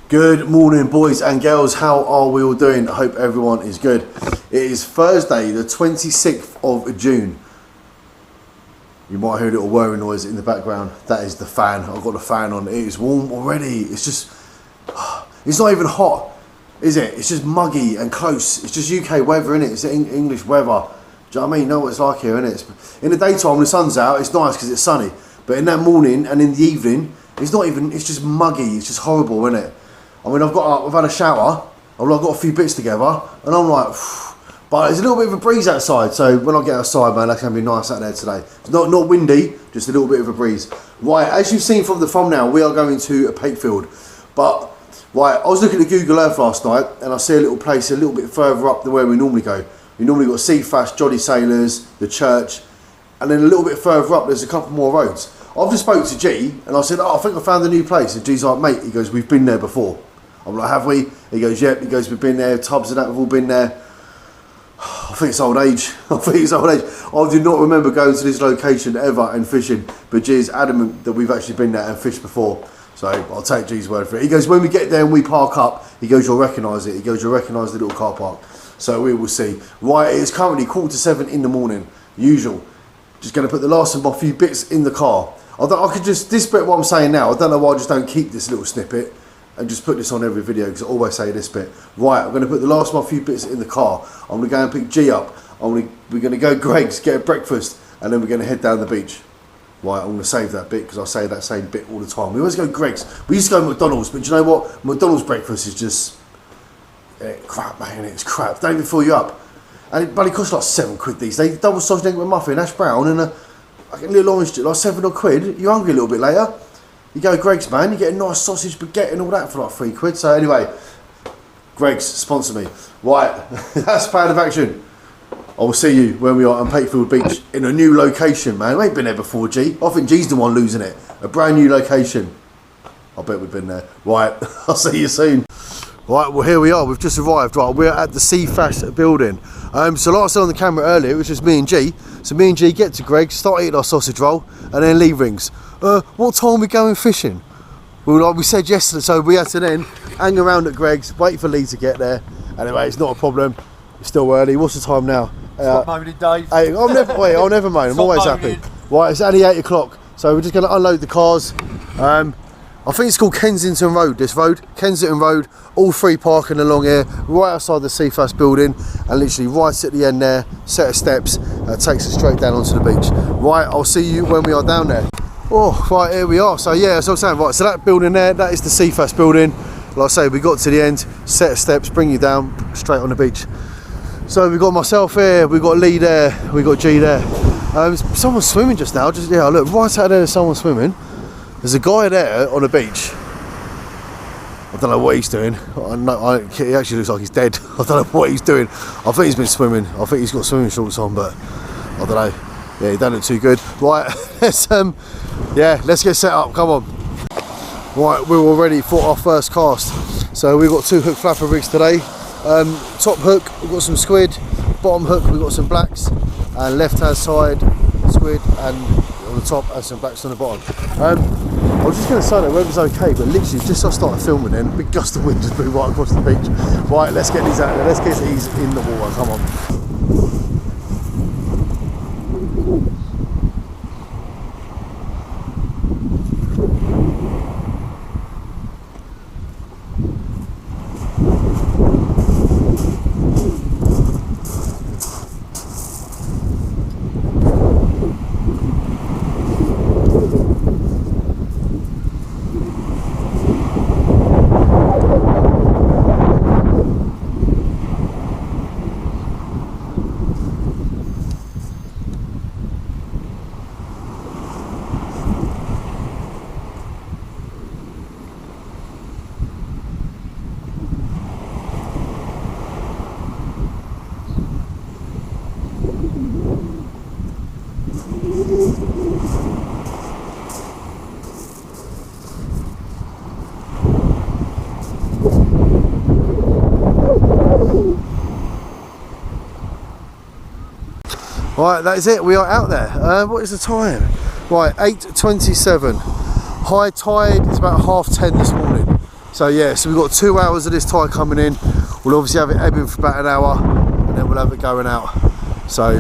Good morning, boys and girls. How are we all doing? I hope everyone is good. It is Thursday, the 26th of June. You might hear a little whirring noise in the background. That is the fan. I've got the fan on. It is warm already. It's just, it's not even hot, is it? It's just muggy and close. It's just UK weather, innit? It's English weather. Do you know what I mean? You know what it's like here, innit? In the daytime, when the sun's out, it's nice because it's sunny. But in that morning and in the evening, it's not even, it's just muggy. It's just horrible, innit? I mean, I've had a shower, I've got a few bits together, and I'm like, but there's a little bit of a breeze outside, so when I get outside, man, that's going to be nice out there today. It's not windy, just a little bit of a breeze. Right, as you've seen from the thumbnail, we are going to a Pakefield. But, right, I was looking at Google Earth last night, and I see a little place a little bit further up than where we normally go. We normally got Seafast, Jolly Sailors, the church, and then a little bit further up, there's a couple more roads. I've just spoke to G, and I said, I think I found a new place. And G's like, mate, he goes, we've been there before. I'm like, have we? He goes, yep. He goes, we've been there. Tubbs and that have all been there. I think it's old age. I do not remember going to this location ever and fishing, but G's adamant that we've actually been there and fished before. So I'll take G's word for it. He goes, when we get there and we park up, he goes, you'll recognise it. He goes, you'll recognise the little car park. So we will see. Right, it is currently 6:45 in the morning. Usual. Just going to put the last of my few bits in the car. I could just, this bit what I'm saying now, I don't know why I just don't keep this little snippet and just put this on every video because I always say this bit. Right, I'm going to put the last of my few bits in the car. I'm going to go and pick G up. We're going to go Greg's, get a breakfast, and then we're going to head down the beach. Right, I'm going to save that bit because I say that same bit all the time. We always go Greg's. We used to go to McDonald's, but do you know what? McDonald's breakfast is just crap, man. It's crap. Don't even fill you up. And it bloody costs like £7 these days. Double sausage egg with muffin, hash brown, and a little orange juice, like £7 You're hungry a little bit later. You go Greg's, man, you get a nice sausage baguette and all that for like £3. So anyway, Greg's, sponsor me. Right, that's plan of action. I will see you when we are on Pakefield Beach in a new location, man. We ain't been there before, G. I think G's the one losing it. A brand new location. I bet we've been there. Right, I'll see you soon. Right, well here we are, we've just arrived. Right, we're at the Seafast building. So like I said on the camera earlier, it was just me and G. So me and G get to Greg's, start eating our sausage roll, and then Lee rings. What time are we going fishing? Well, like we said yesterday, so we had to then hang around at Greg's, wait for Lee to get there. Anyway, it's not a problem. It's still early. What's the time now? Stop moaning, Dave. Hey, I'll never moan. I'm always happy. Right, it's only 8 o'clock, so we're just going to unload the cars. I think it's called Kensington Road, this road. Kensington Road, all three parking along here, right outside the Seafast building, and literally right at the end there, set of steps, takes us straight down onto the beach. Right, I'll see you when we are down there. Oh, right, here we are. So yeah, as I was saying, right, so that building there, that is the Seafast building. Like I say, we got to the end, set of steps, bring you down, straight on the beach. So we've got myself here, we've got Lee there, we've got G there. Someone's swimming just now, yeah, look, right out there, someone's swimming. There's a guy there on the beach. I don't know what he's doing. He actually looks like he's dead. I don't know what he's doing. I think he's been swimming. I think he's got swimming shorts on, but I don't know. Yeah, he don't look too good. Right, let's get set up. Come on. Right, we're all ready for our first cast. So we've got 2 hook flapper rigs today. Top hook, we've got some squid. Bottom hook, we've got some blacks. And left-hand side, squid, and on the top and some blacks on the bottom. I was just going to say that weather's okay, but literally just as I started filming then, a big gust of wind just blew right across the beach. Right, let's get these out there, let's get these in the water, come on. Right, that is it, we are out there. What is the time? Right, 8:27. High tide is about 10:30 this morning. So yeah, so we've got 2 hours of this tide coming in. We'll obviously have it ebbing for about an hour, and then we'll have it going out. So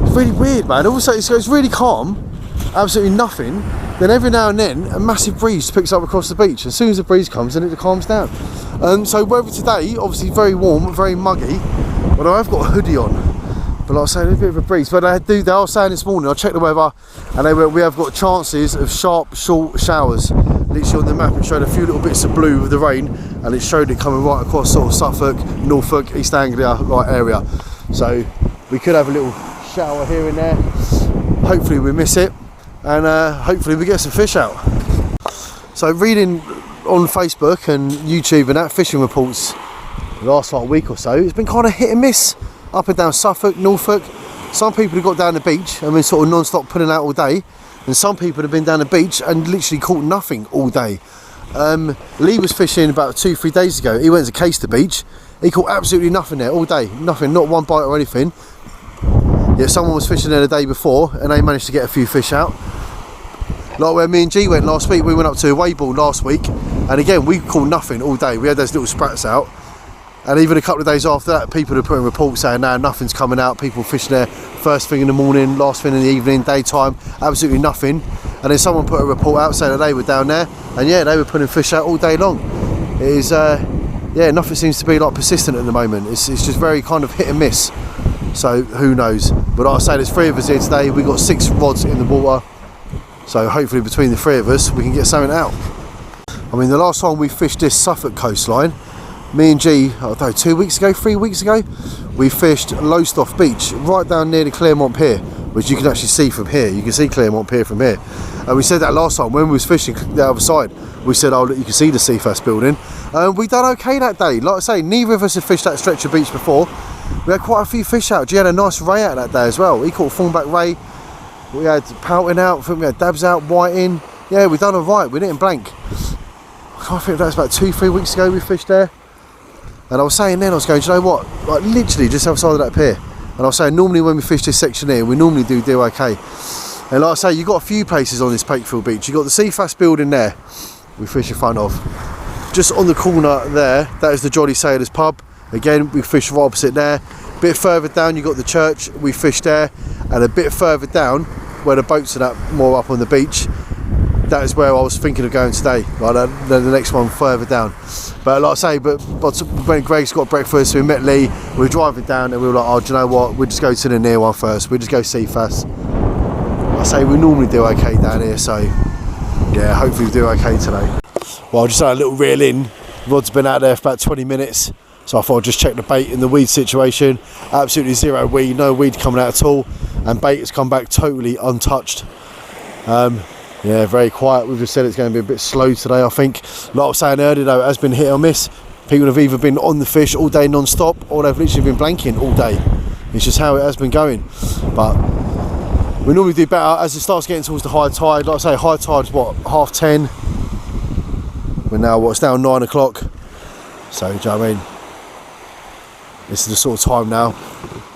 it's really weird, man. Also, it's really calm, absolutely nothing. Then every now and then, a massive breeze picks up across the beach. As soon as the breeze comes, then it calms down. So weather today, obviously very warm, very muggy. But I've got a hoodie on. But like I say, a bit of a breeze. But they are saying this morning, I checked the weather, and we have got chances of sharp, short showers. Literally on the map, it showed a few little bits of blue with the rain, and it showed it coming right across sort of Suffolk, Norfolk, East Anglia area. So we could have a little shower here and there. Hopefully we miss it, and hopefully we get some fish out. So reading on Facebook and YouTube and that fishing reports the last week or so, it's been kind of hit and miss up and down Suffolk, Norfolk. Some people have got down the beach and been sort of non-stop pulling out all day, and some people have been down the beach and literally caught nothing all day. Lee was fishing about 2-3 days ago. He went to Caister Beach. He caught absolutely nothing there all day, nothing, not one bite or anything. Yeah, someone was fishing there the day before and they managed to get a few fish out. Like where me and G went last week, we went up to Wayball last week, and again we caught nothing all day. We had those little sprats out, and even a couple of days after that, people had put in reports saying now nothing's coming out. People fishing there first thing in the morning, last thing in the evening, daytime, absolutely nothing. And then someone put a report out saying that they were down there, and yeah, they were putting fish out all day long. It is, yeah, nothing seems to be like persistent at the moment. It's just very kind of hit and miss. So who knows? But like I say, there's 3 of us here today. We've got 6 rods in the water. So hopefully between the 3 of us, we can get something out. I mean, the last time we fished this Suffolk coastline, me and G, I don't know, 2 weeks ago, 3 weeks ago, we fished Lobster Beach, right down near the Claremont Pier, which you can actually see from here. You can see Claremont Pier from here. And we said that last time when we was fishing the other side. We said, oh look, you can see the Seafast building. We done okay that day. Like I say, neither of us had fished that stretch of beach before. We had quite a few fish out. G had a nice ray out that day as well. He caught thornback ray. We had pouting out, I think we had dabs out, whiting. Yeah, we done alright, we didn't blank. I think that was about 2-3 weeks ago we fished there. And I was saying then, I was going, do you know what? Like literally just outside of that pier. And I was saying, normally when we fish this section here, we normally do okay. And like I say, you've got a few places on this Pakefield beach. You've got the Seafast building there, we fish in front of. Just on the corner there, that is the Jolly Sailors pub. Again, we fish right opposite there. A bit further down, you've got the church, we fish there. And a bit further down, where the boats are that more up on the beach, that is where I was thinking of going today, like the next one further down. But like I say, but when Greg's got breakfast, we met Lee, we were driving down and we were like, oh, do you know what, we'll just go to the near one first, we'll just go Seafast. Like I say, we normally do okay down here, so yeah, hopefully we do okay today. Well, I just had a little reel in, rod's been out there for about 20 minutes, so I thought I'd just check the bait in the weed situation. Absolutely 0 weed, no weed coming out at all, and bait has come back totally untouched. Yeah, very quiet. We've just said it's going to be a bit slow today, I think. Like I was saying earlier though, it has been hit or miss. People have either been on the fish all day non-stop, or they've literally been blanking all day. It's just how it has been going. But we normally do better as it starts getting towards the high tide. Like I say, high tide's what, 10:30? We're now, it's now 9 o'clock. So, do you know what I mean? This is the sort of time now.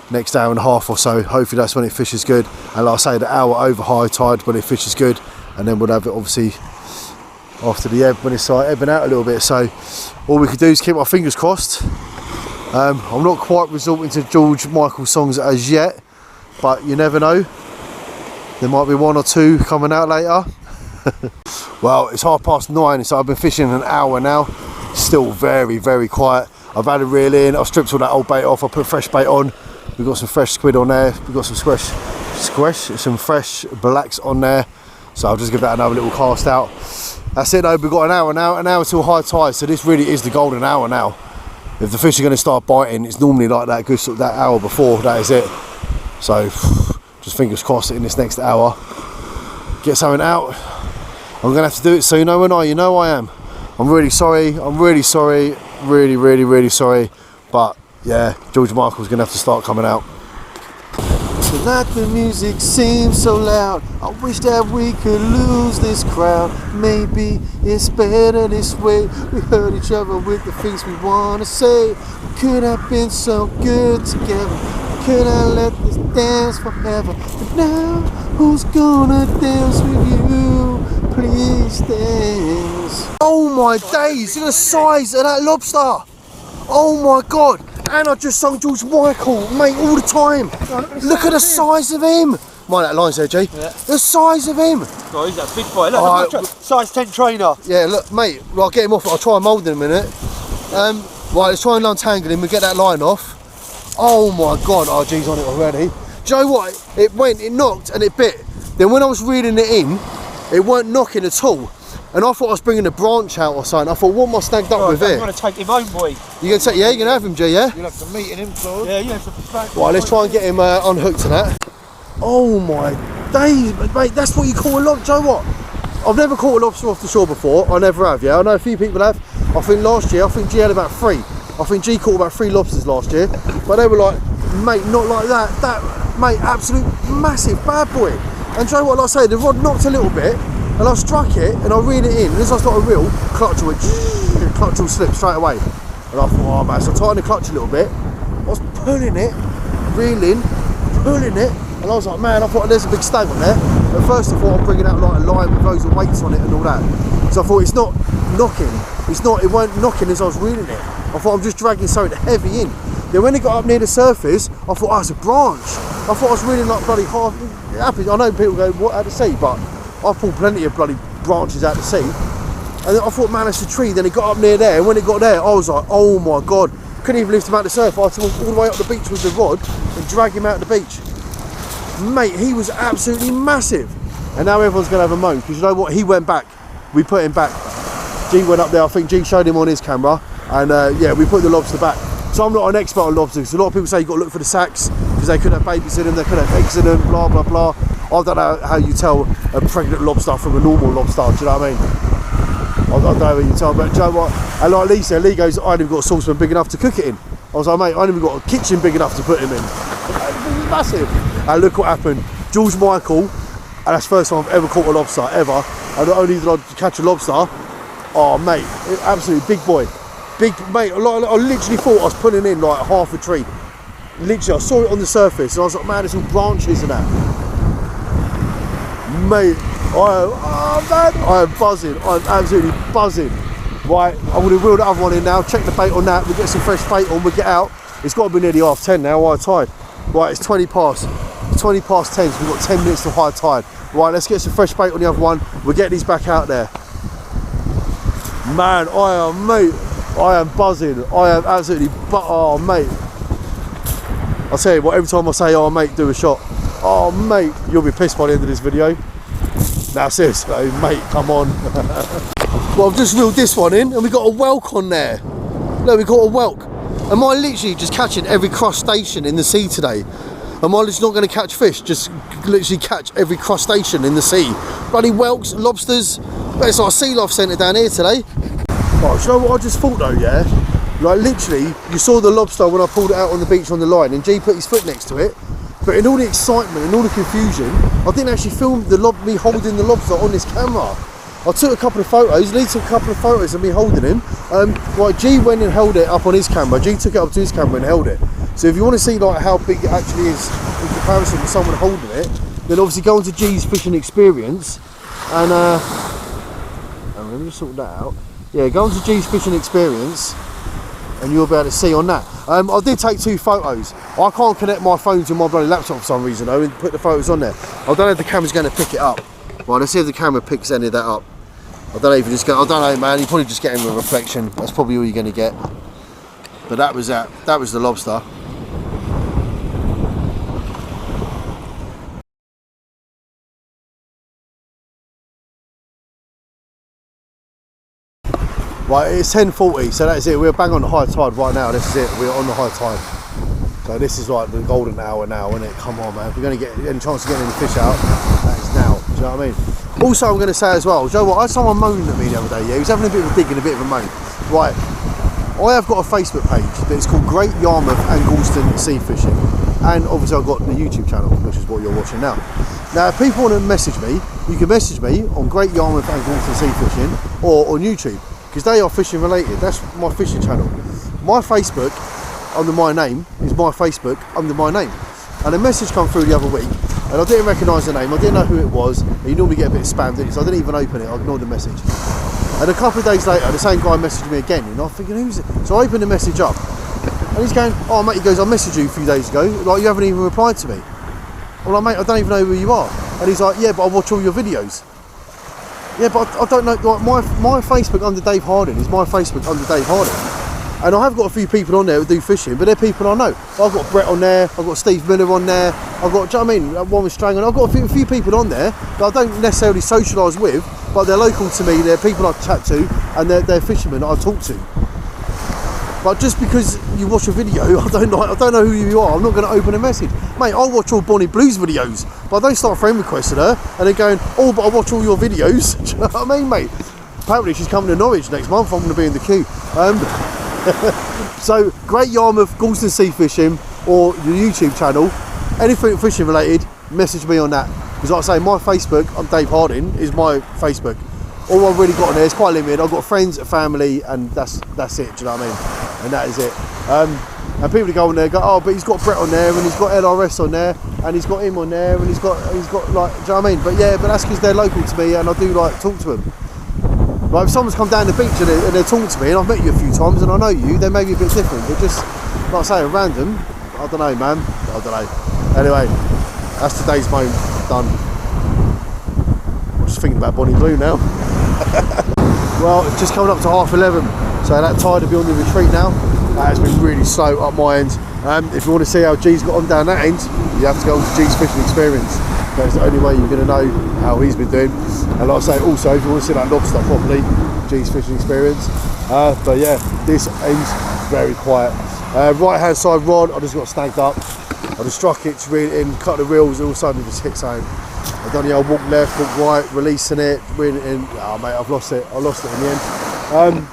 Next hour and a half or so, hopefully that's when it fishes good. And like I say, the hour over high tide when it fishes good. And then we'll have it obviously after the ebb when it's ebbing out a little bit. So all we could do is keep our fingers crossed. I'm not quite resorting to George Michael songs as yet, but you never know. There might be 1 or 2 coming out later. Well, it's 9:30, so I've been fishing an hour now. Still very, very quiet. I've had a reel in, I've stripped all that old bait off, I put fresh bait on. We've got some fresh squid on there, we've got some some fresh blacks on there. So I'll just give that another little cast out. That's it though, we've got an hour till high tide, so this really is the golden hour now. If the fish are going to start biting, it's normally like that, good sort of that hour before, that is it. So just fingers crossed in this next hour, get something out. I'm going to have to do it soon, won't I? You know I am. I'm really sorry, really sorry, but yeah, George Michael's going to have to start coming out. Tonight the music seems so loud, I wish that we could lose this crowd. Maybe it's better this way, we hurt each other with the things we want to say. We could have been so good together, could I let this dance forever? But now, who's gonna dance with you? please things. Oh my days, look at the size of that lobster. Oh my God. And I just sung George Michael, mate, all the time. Look at the size of him. Mind that line's there, G. Yeah. The size of him. Oh, he's a big boy. Look, size 10 trainer. Yeah, look, mate, I'll get him off. I'll try and mould him in a minute. Right, let's try and untangle him. We'll get that line off. Oh my God, oh, G's on it already. Do you know what? It knocked and it bit. Then when I was reeling it in, it weren't knocking at all. And I thought I was bringing a branch out or something. I thought, what am I snagged up with here? I'm going to take him home, boy. You going to take, yeah, you're going to have him, G, yeah? You'll have some meat in him, Claude. Yeah, you have some. Right, let's try and get him unhooked to that. Oh my days, mate, that's what you call a lobster. Do you know what? I've never caught a lobster off the shore before. I never have, yeah? I know a few people have. I think last year, G had about 3. I think G caught about 3 lobsters last year. But they were like, mate, not like that. Mate, absolute massive bad boy. And do you know what, like I say, the rod knocked a little bit. And I struck it and I reeled it in, and as I started to reel, clutch will slip straight away. And I thought, oh man, so I tightened the clutch a little bit. I was pulling it, reeling, pulling it, and I was like, man, I thought there's a big stag on there. At first I thought I'm bringing out like a line with loads of weights on it and all that. So I thought it's not knocking, it weren't knocking as I was reeling it. I thought I'm just dragging something heavy in. Then when it got up near the surface, I thought, oh, it's a branch. I thought I was reeling like bloody half, it happens, I know people go, what, out the sea, but I pulled plenty of bloody branches out to sea, and then I thought, man, it's a tree. Then it got up near there, and when it got there, I was like, oh my God, couldn't even lift him out the surf. I had to walk all the way up the beach with the rod and drag him out the beach. Mate, he was absolutely massive. And now everyone's going to have a moan, because you know what, he went back. We put him back. G went up there, I think G showed him on his camera, and yeah, we put the lobster back. So I'm not an expert on lobsters. A lot of people say you've got to look for the sacks, because they could have babies in them, they could have eggs in them, blah, blah, blah. I don't know how you tell a pregnant lobster from a normal lobster, do you know what I mean? I don't know how you tell, but do you know what? And like Lee said, Lee goes, I ain't even got a saucepan big enough to cook it in. I was like, mate, I ain't even got a kitchen big enough to put him in. Massive. And look what happened. George Michael, and that's the first time I've ever caught a lobster, ever. And not only did I catch a lobster, oh mate, absolutely big boy. Big, mate, I literally thought I was putting in like half a tree. Literally, I saw it on the surface, and I was like, man, there's all branches and that. Mate, I am buzzing. I'm absolutely buzzing. Right, I'm going to reel the other one in now, check the bait on that, we'll get some fresh bait on, we'll get out. It's got to be nearly 10:30 now, high tide. Right, it's 20 past 10, so we've got 10 minutes to high tide. Right, let's get some fresh bait on the other one, we'll get these back out there. Man, I am buzzing. I am absolutely, oh mate. I'll tell you what, every time I say, oh mate, do a shot. Oh mate, you'll be pissed by the end of this video. Now seriously, mate, come on. Well, I've just reeled this one in and we got a whelk on there. Look, we got a whelk. Am I literally just catching every crustacean in the sea today? Am I just not going to catch fish? Just literally catch every crustacean in the sea. Bloody whelks, lobsters. It's like a sea life centre down here today. Right, you know what I just thought though, yeah? Like literally, you saw the lobster when I pulled it out on the beach on the line and G put his foot next to it. But in all the excitement and all the confusion, I didn't actually film me holding the lobster on this camera. I took a couple of photos, Lee took a couple of photos of me holding him. Right, G went and held it up on his camera. G took it up to his camera and held it. So if you want to see like how big it actually is in comparison to someone holding it, then obviously go onto G's fishing experience and let me just sort that out. Yeah, go onto G's fishing experience and you'll be able to see on that. I did take 2 photos. I can't connect my phone to my bloody laptop for some reason though and put the photos on there. I don't know if the camera's going to pick it up. Right, let's see if the camera picks any of that up. I don't know if you just go, I don't know man, you're probably just getting a reflection. That's probably all you're going to get. But that was that. That was the lobster. Right, it's 10:40, so that's it. We're bang on the high tide right now. This is it. We're on the high tide. So this is like the golden hour now, isn't it? Come on, man. If we're going to get any chance of getting any fish out, that is now. Do you know what I mean? Also, I'm going to say as well, do you know what? I had someone moaned at me the other day. Yeah, he was having a bit of a dig and a bit of a moan. Right, I have got a Facebook page that is called Great Yarmouth and Galston Sea Fishing, and obviously I've got the YouTube channel, which is what you're watching now. Now, if people want to message me, you can message me on Great Yarmouth and Galston Sea Fishing or on YouTube, because they are fishing related. That's my fishing channel. My Facebook under my name is my Facebook under my name. And a message come through the other week and I didn't recognise the name, I didn't know who it was, and you normally get a bit of spam, didn't you? So I didn't even open it, I ignored the message. And a couple of days later, the same guy messaged me again, and I'm thinking, who's it? So I opened the message up, and he's going, oh mate, he goes, I messaged you a few days ago, like you haven't even replied to me. I'm like, mate, I don't even know who you are. And he's like, yeah, but I watch all your videos. Yeah, but I don't know, like my Facebook under Dave Harding is my Facebook under Dave Harding. And I have got a few people on there who do fishing, but they're people I know. I've got Brett on there, I've got Steve Miller on there, I've got, do you know what I mean, one with Strang, I've got a few people on there that I don't necessarily socialise with, but they're local to me, they're people I chat to, and they're fishermen that I talk to. But just because you watch a video, I don't know who you are, I'm not going to open a message. Mate, I'll watch all Bonnie Blue's videos, but I don't start friend requesting her, and then going, oh, but I watch all your videos. Do you know what I mean, mate? Apparently she's coming to Norwich next month, I'm going to be in the queue. So, Great Yarmouth, Galston Sea Fishing, or your YouTube channel, anything fishing related, message me on that. Because like I say, my Facebook, I'm Dave Harding, is my Facebook. All I've really got on there is quite limited. I've got friends, a family, and that's it, do you know what I mean? And that is it. And people go on there, go, oh, but he's got Brett on there, and he's got LRS on there, and he's got him on there, and he's got like, do you know what I mean? But yeah, but that's because they're local to me, and I do like talk to them. Like if someone's come down the beach and they're talking to me, and I've met you a few times and I know you, they may be a bit different, but just, like I say, random, I don't know, man, I don't know. Anyway, that's today's moment done. I'm just thinking about Bonnie Blue now. Well, it's just coming up to 11:30, so that tide will be on the retreat now. That has been really slow up my end. If you want to see how G's got on down that end, you have to go on to G's Fishing Experience. That's the only way you're going to know how he's been doing. And like I say, also, if you want to see that lobster properly, G's Fishing Experience. But yeah, this end's very quiet. Right hand side rod, I just got snagged up. I just struck it to reel it in, cut the reels, and all of a sudden it just hit something. I've done the old walk left, walk right, releasing it, reeling it in. Oh mate, I've lost it. I lost it in the end.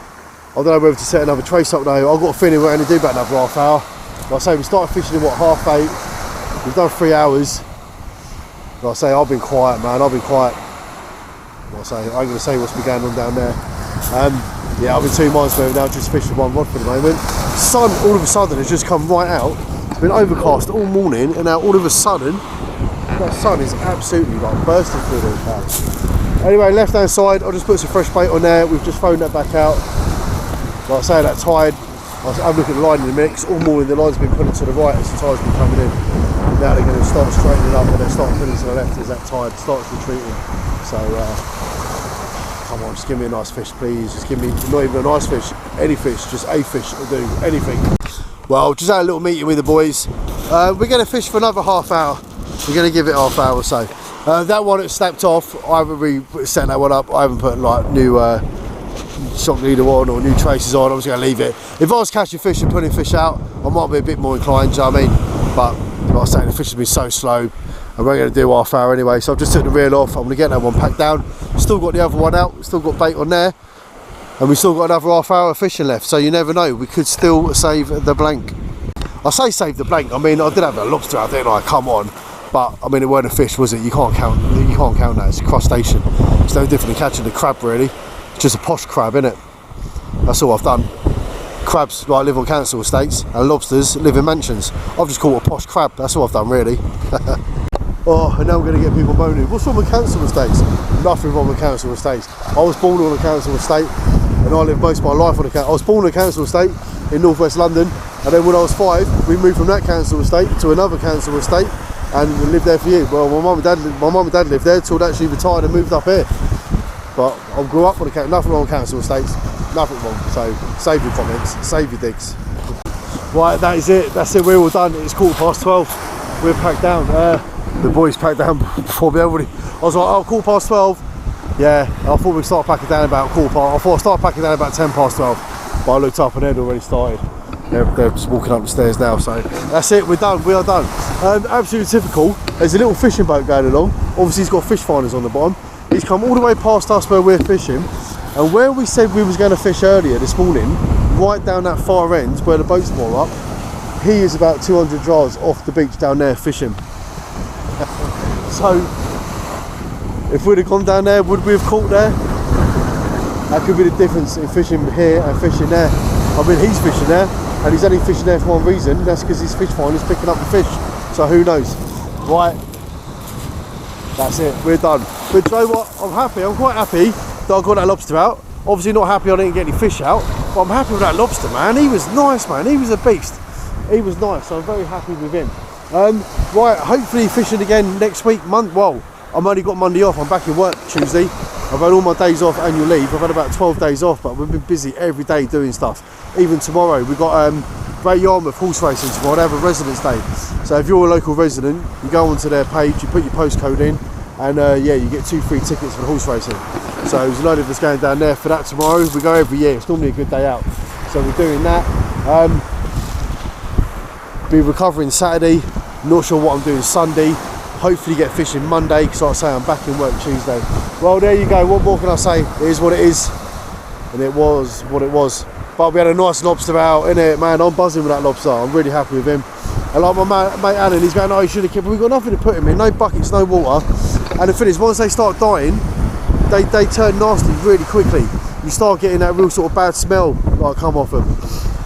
I don't know whether to set another trace up now. I've got a feeling we're going to do about another half hour. Like I say, we started fishing at what, 8:30. We've done 3 hours. Like I say, I've been quiet, man. I've been quiet. Like I say, I ain't going to say what's been going on down there. Yeah, I've been 2 miles away now, just fishing one rod for the moment. Sun, all of a sudden, has just come right out. It's been overcast all morning, and now all of a sudden, that sun is absolutely like bursting through the clouds. Anyway, left hand side, I'll just put some fresh bait on there. We've just thrown that back out. Like I say, that tide, I'll have a look at the line in the mix. All morning, the line's been pulling to the right as the tide's been coming in. Now they're going to start straightening up and then start pulling to the left as that tide starts retreating. So, come on, just give me a nice fish, please. Just give me, not even a nice fish, any fish, just a fish will do, anything. Well, just had a little meeting with the boys. We're going to fish for another half hour. We're going to give it half hour or so. That one that snapped off, I haven't really set that one up. I haven't put like new shock leader on or new traces on. I'm just going to leave it. If I was catching fish and putting fish out, I might be a bit more inclined, do you know what I mean? But like I was saying, the fish has been so slow, and we're going to do half hour anyway. So I've just took the reel off. I'm going to get that one packed down. Still got the other one out. Still got bait on there, and we still got another half hour of fishing left. So you never know. We could still save the blank. I say save the blank. I mean, I did have a lobster out there, like, come on. But I mean, it weren't a fish, was it? You can't count that. It's a crustacean. It's no different than catching a crab, really. It's just a posh crab, innit? That's all I've done. Crabs like live on council estates, and lobsters live in mansions. I've just caught a posh crab. That's all I've done, really. Oh, and now I'm going to get people moaning. What's wrong with council estates? Nothing wrong with council estates. I was born on a council estate, and I lived most of my life on a council. I was born on a council estate in northwest London, and then when I was 5, we moved from that council estate to another council estate, and we lived there for years. Well, my mum and dad lived there till they actually retired and moved up here. But I grew up on a council. Nothing wrong with council estates. Nothing wrong. So save your comments, save your digs. Right, that is it. That's it. We're all done. It's 12:15. We're packed down. The boys packed down before me. Everybody. I was like, oh, 12:15. Yeah, I thought we'd start packing down about I thought I'd start packing down about 12:10. But I looked up and they'd already started. They're just walking up the stairs now. So that's it. We're done. We are done. Absolutely typical. There's a little fishing boat going along. Obviously, he's got fish finders on the bottom. He's come all the way past us where we're fishing, and where we said we was going to fish earlier this morning, right down that far end where the boats moor up, he is about 200 yards off the beach down there fishing. So if we'd have gone down there, would we have caught there? That could be the difference in fishing here and fishing there. I mean, he's fishing there, and he's only fishing there for one reason. That's because his fish finder's picking up the fish. So who knows? Right, That's it, we're done. But do you know what? I'm happy, I'm quite happy that I got that lobster out. Obviously not happy I didn't get any fish out, but I'm happy with that lobster, man. He was nice, man. He was a beast. He was nice, so I'm very happy with him. Right, hopefully fishing again next week. Well, I've only got Monday off. I'm back in work Tuesday. I've had all my days off, annual leave. I've had about 12 days off, but we've been busy every day doing stuff. Even tomorrow, we've got Great Yarmouth horse racing tomorrow. They have a residence day. So if you're a local resident, you go onto their page, you put your postcode in, and yeah, you get 2 free tickets for the horse racing. So there's a load of us going down there for that tomorrow. We go every year. It's normally a good day out. So we're doing that. Be recovering Saturday. Not sure what I'm doing Sunday. Hopefully get fishing Monday, because like I say, I'm back in work Tuesday. Well, there you go. What more can I say? It is what it is. And it was what it was. But we had a nice lobster out, innit, man. I'm buzzing with that lobster. I'm really happy with him. And like my mate Alan, he's going, oh, you should have kept, but we've got nothing to put him in. No buckets, no water. And the thing is, once they start dying, they turn nasty really quickly. You start getting that real sort of bad smell like come off them.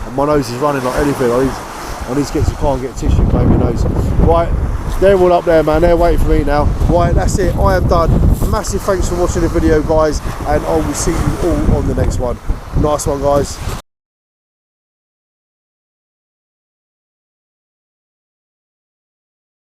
And my nose is running like anything. I need to get some car and get a tissue, clean my nose. Right, they're all up there, man. They're waiting for me now. Right, that's it. I am done. Massive thanks for watching the video, guys, and I will see you all on the next one. Nice one, guys.